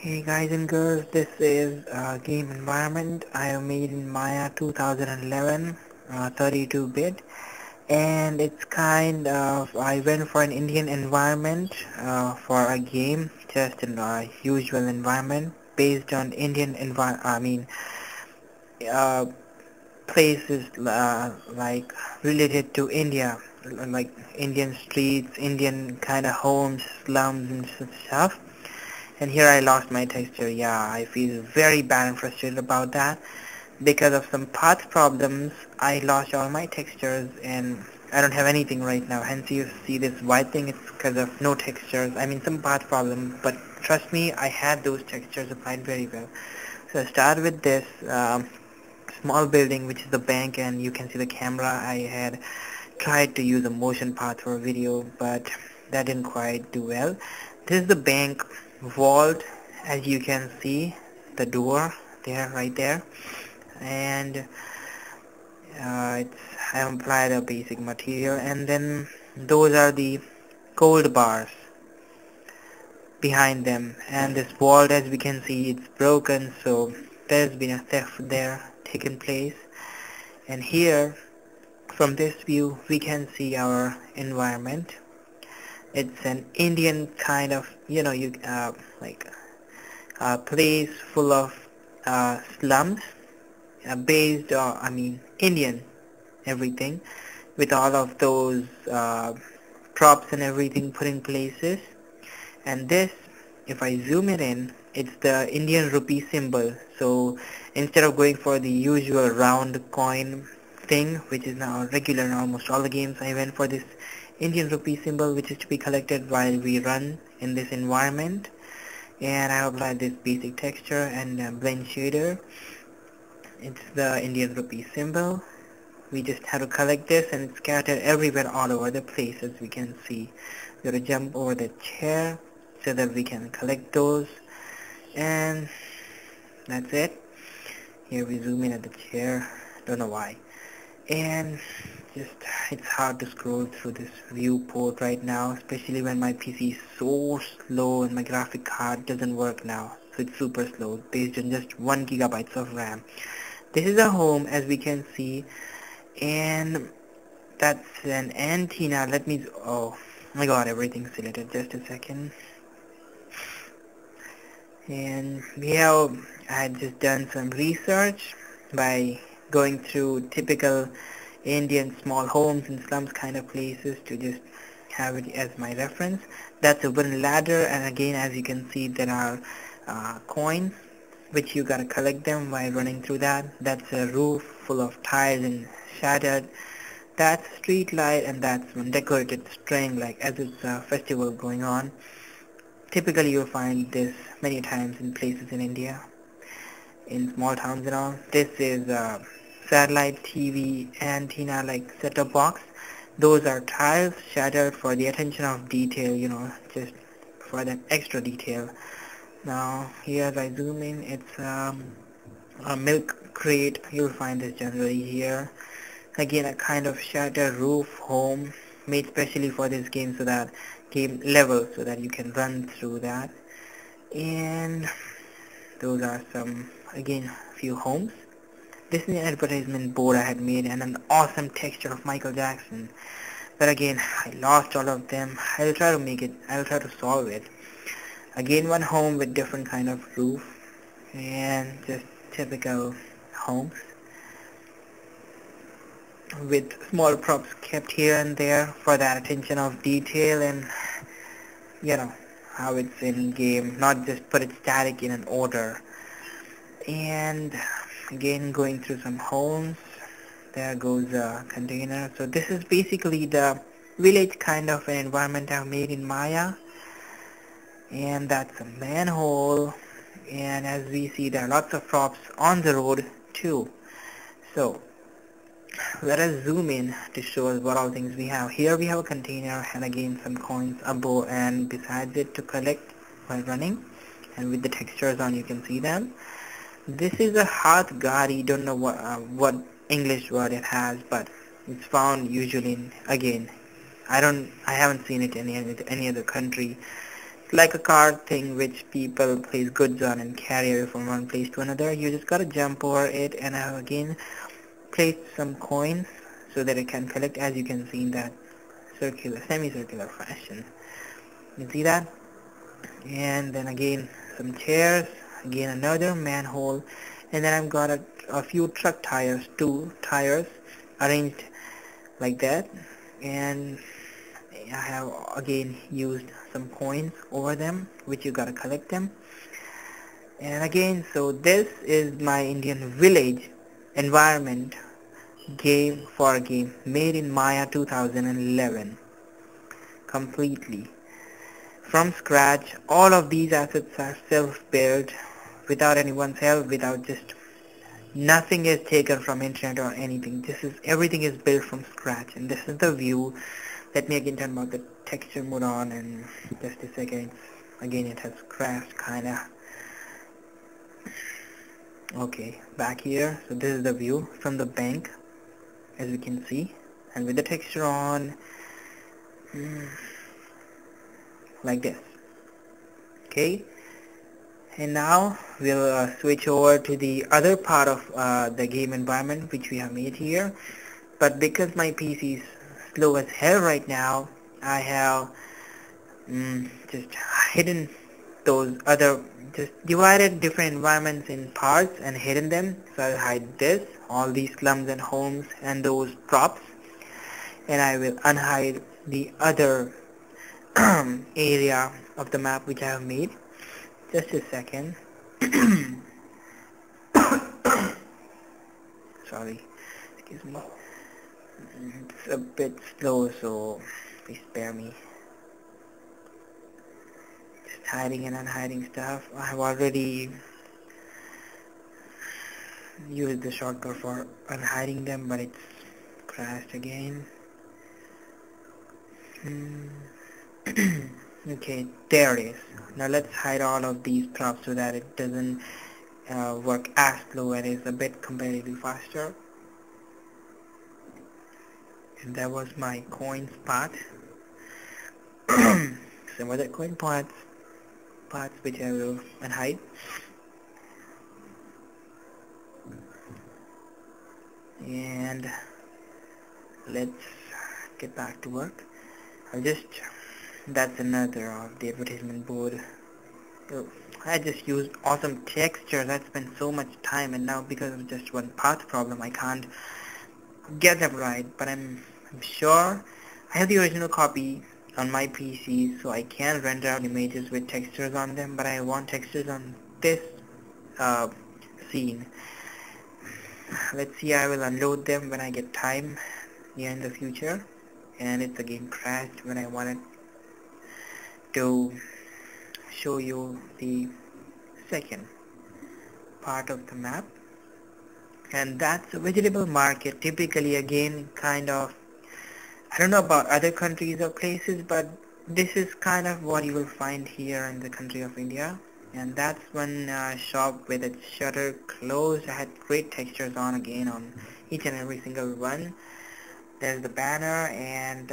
Hey guys and girls, this is game environment I have made in Maya 2011, 32-bit, and it's kind of I went for an Indian environment for a game, just in a usual environment based on Indian uh, places like related to India, like Indian streets, Indian kind of homes, slums and stuff. And here I lost my texture. Yeah, I feel very bad and frustrated about that. Because of some path problems, I lost all my textures and I don't have anything right now. Hence you see this white thing, it's because of no textures. I mean some path problem, but trust me, I had those textures applied very well. So I start with this small building, which is the bank, and you can see the camera. I had tried to use a motion path for a video, but that didn't quite do well. This is the bank vault, as you can see, the door there, right there, and it's I have applied a basic material, and then those are the cold bars behind them, and this vault, as we can see, it's broken, so there's been a theft there taken place. And here, from this view, we can see our environment. It's an Indian kind of, like a place full of slums, based on, Indian everything, with all of those props and everything put in places. And this, if I zoom it in, it's the Indian rupee symbol. So instead of going for the usual round coin thing, which is now regular in almost all the games, I went for this Indian rupee symbol, which is to be collected while we run in this environment. And I applied this basic texture and blend shader. It's the Indian rupee symbol. We just have to collect this, and it's scattered everywhere all over the place, as we can see. We have to jump over the chair so that we can collect those, and that's it. Here we zoom in at the chair, don't know why. And just, it's hard to scroll through this viewport right now, especially when my PC is so slow and my graphic card doesn't work now. So it's super slow, based on just 1 gigabytes of RAM. This is a home, as we can see, and that's an antenna. Let me, oh my god, everything's selected, just a second. And I had just done some research by going through typical Indian small homes and slums kind of places to just have it as my reference. That's a wooden ladder, and again, as you can see, there are coins which you gotta collect them while running through that. That's a roof full of tiles and shattered. That's a street light, and that's one decorated string, like as it's a festival going on. Typically you'll find this many times in places in India, in small towns and all. This is a satellite TV antenna like set-top box. Those are tiles shattered for the attention of detail, just for that extra detail. Now here as I zoom in, it's a milk crate. You'll find this generally here. Again, a kind of shattered roof home made specially for this game, so that game level, so that you can run through that. And those are some, again, few homes. This is an advertisement board I had made, and an awesome texture of Michael Jackson. But again, I lost all of them. I'll try to solve it. Again, one home with different kind of roof, and just typical homes with small props kept here and there for that attention of detail, and you know how it's in game, not just put it static in an order. And again, going through some homes, there goes a container. So this is basically the village kind of an environment I've made in Maya. And that's a manhole, and as we see, there are lots of props on the road too. So let us zoom in to show us what all things we have. Here we have a container, and again some coins, a bow, and besides it to collect while running, and with the textures on you can see them. This is a Hath Gari. Don't know what English word it has, but it's found usually in, again, I haven't seen it in any other country. like a cart thing which people place goods on and carry away from one place to another. You just gotta jump over it, and I have again placed some coins so that it can collect, as you can see in that semicircular fashion. You see that? And then again some chairs, again another manhole, and then I've got a few truck tires, two tires arranged like that, and I have again used some coins over them, which you gotta collect them. And again, so this is my Indian village environment game for a game made in Maya 2011 completely from scratch. All of these assets are self-built without anyone's help, without just nothing is taken from internet or anything. This is everything is built from scratch, and this is the view. Let me again turn about the texture mode on, and just a second. Again, it has crashed kinda. Okay, back here. So this is the view from the bank, as we can see, and with the texture on, like this. Okay, and now we'll switch over to the other part of the game environment which we have made here. But because my PC is slow as hell right now, I have just hidden those other, just divided different environments in parts and hidden them. So I'll hide this, all these slums and homes and those props, and I will unhide the other area of the map which I have made. Just a second. Sorry, excuse me. It's a bit slow, so please spare me. Just hiding and unhiding stuff. I have already used the shortcut for unhiding them, but it's crashed again. Okay, there it is. Now let's hide all of these props so that it doesn't work as slow and is a bit comparatively faster. And that was my coin spot. Some other coin parts which I will unhide. And let's get back to work. That's another of the advertisement board. So I just used awesome textures. I spent so much time, and now because of just one path problem I can't get them right, but I'm sure I have the original copy on my PC, so I can render out images with textures on them, but I want textures on this scene. Let's see, I will unload them when I get time near in the future, and it's again crashed when I wanted to show you the second part of the map. And that's a vegetable market, typically again kind of, I don't know about other countries or places, but this is kind of what you will find here in the country of India. And that's one shop with its shutter closed. I had great textures on again on each and every single one. There's the banner, and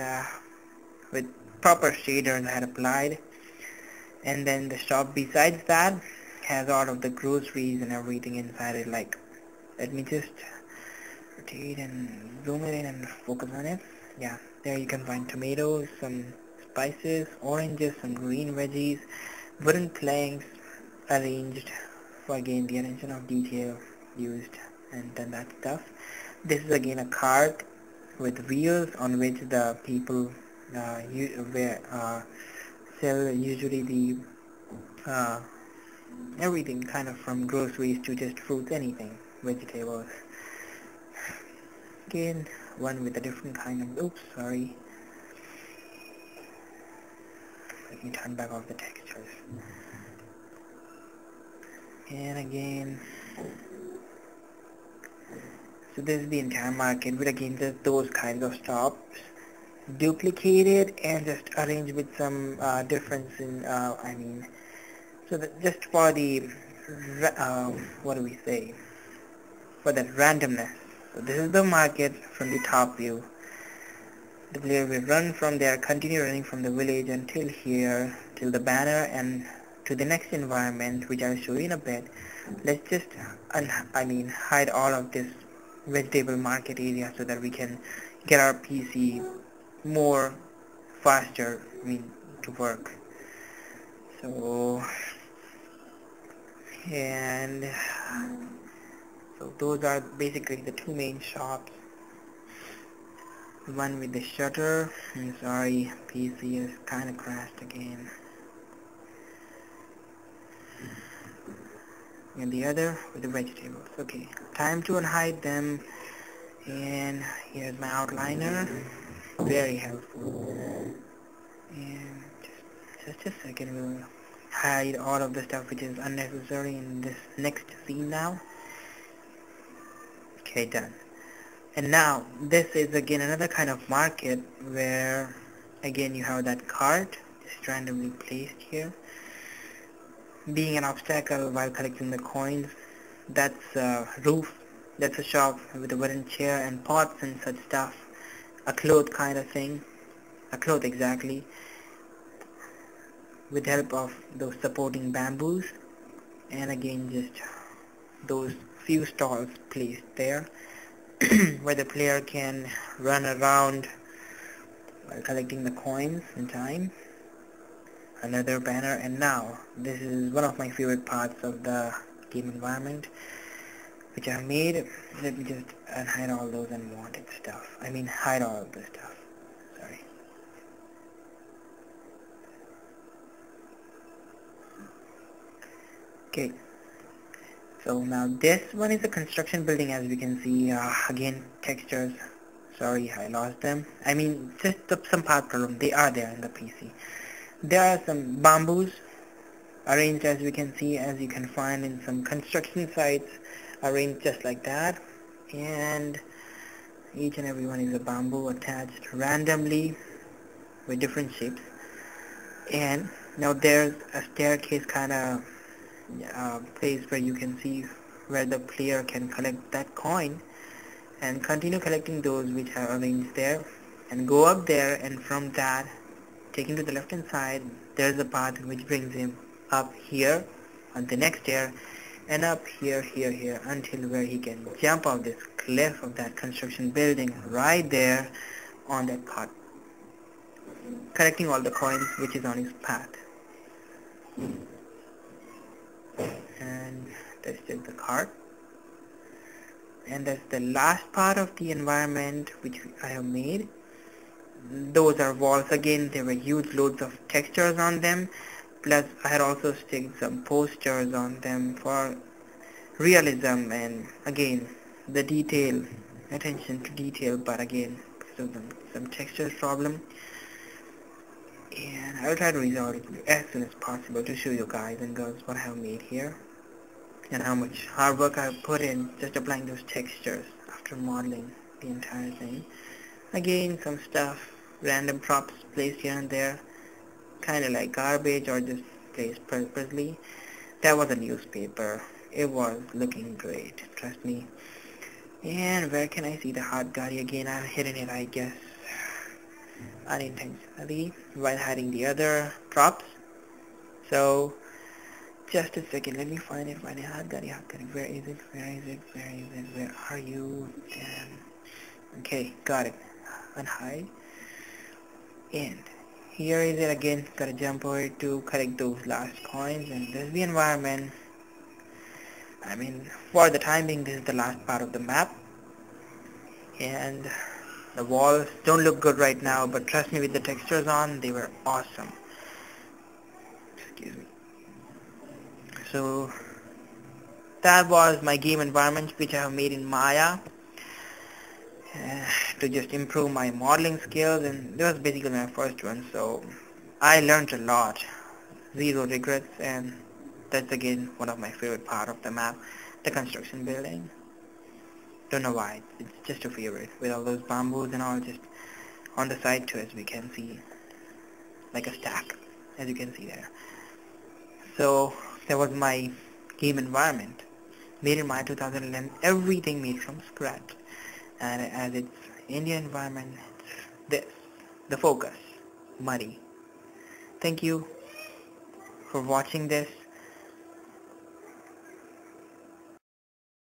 with proper shaders I had applied. And then the shop besides that has all of the groceries and everything inside it. Like, let me just rotate and zoom it in and focus on it. Yeah, there you can find tomatoes, some spices, oranges, some green veggies, wooden planks arranged for again the attention of detail used, and then that stuff. This is again a cart with wheels on which the people sell usually the everything kind of from groceries to just fruits, anything, vegetables. Again, one with a different kind of, oops, sorry. Let me turn back off the textures. And again, so this is the entire market with again just those kinds of shops duplicated and just arranged with some difference in, so that just for the, what do we say, for that randomness. So this is the market from the top view. The player will run from there, continue running from the village until here till the banner and to the next environment, which I'll show you in a bit. Let's just hide all of this vegetable market area so that we can get our PC more faster to work. So and so those are basically the two main shops. One with the shutter. I'm sorry, PC is kinda crashed again. And the other with the vegetables. Okay, time to unhide them. And here's my outliner. Very helpful. And just a second, we'll hide all of the stuff which is unnecessary in this next scene now. Okay, done. And now this is again another kind of market where again you have that cart just randomly placed here, being an obstacle while collecting the coins. That's a roof. That's a shop with a wooden chair and pots and such stuff. A cloth kind of thing. A cloth exactly. With the help of those supporting bamboos. And again just those few stalls placed there where the player can run around while collecting the coins in time. Another banner, and now this is one of my favorite parts of the game environment which I have made. Let me just hide all those unwanted stuff. Hide all of the stuff. Sorry. Okay. So now this one is a construction building, as we can see. Again, textures. Sorry, I lost them. Just some part problem. They are there in the PC. There are some bamboos arranged, as we can see, as you can find in some construction sites, arranged just like that. And each and every one is a bamboo attached randomly with different shapes. And now there's a staircase kind of place where you can see where the player can collect that coin and continue collecting those which are arranged there and go up there, and from that, taking to the left hand side, there's a path which brings him up here on the next stair and up here until where he can jump off this cliff of that construction building right there on that cart, collecting all the coins which is on his path. And that's just the cart. And that's the last part of the environment which I have made. Those are walls again. There were huge loads of textures on them, plus I had also sticked some posters on them for realism and again the detail, attention to detail, but again because of some textures problem. And I'll try to resolve it as soon as possible to show you guys and girls what I have made here and how much hard work I have put in just applying those textures after modeling the entire thing. Again, some stuff, random props placed here and there, kind of like garbage or just placed purposely. That was a newspaper. It was looking great, trust me. And where can I see the hot gari again? I've hidden it, I guess, unintentionally while hiding the other props. So just a second, let me find it. Hot gari. Where is it? Where are you? Damn. Okay, got it. Unhide. And here is it again. Gotta jump over to collect those last coins, and this is the environment. For the time being, this is the last part of the map. And the walls don't look good right now, but trust me, with the textures on, they were awesome. Excuse me. So that was my game environment which I have made in Maya to just improve my modeling skills, and that was basically my first one, so I learned a lot. Zero regrets, and that's again one of my favorite part of the map, the construction building. Don't know why, it's just a favorite with all those bamboos and all just on the side too, as we can see, like a stack, as you can see there. So that was my game environment made in Maya 2011, everything made from scratch. And as it's India environment, it's this, the focus, muddy. Thank you. for watching this.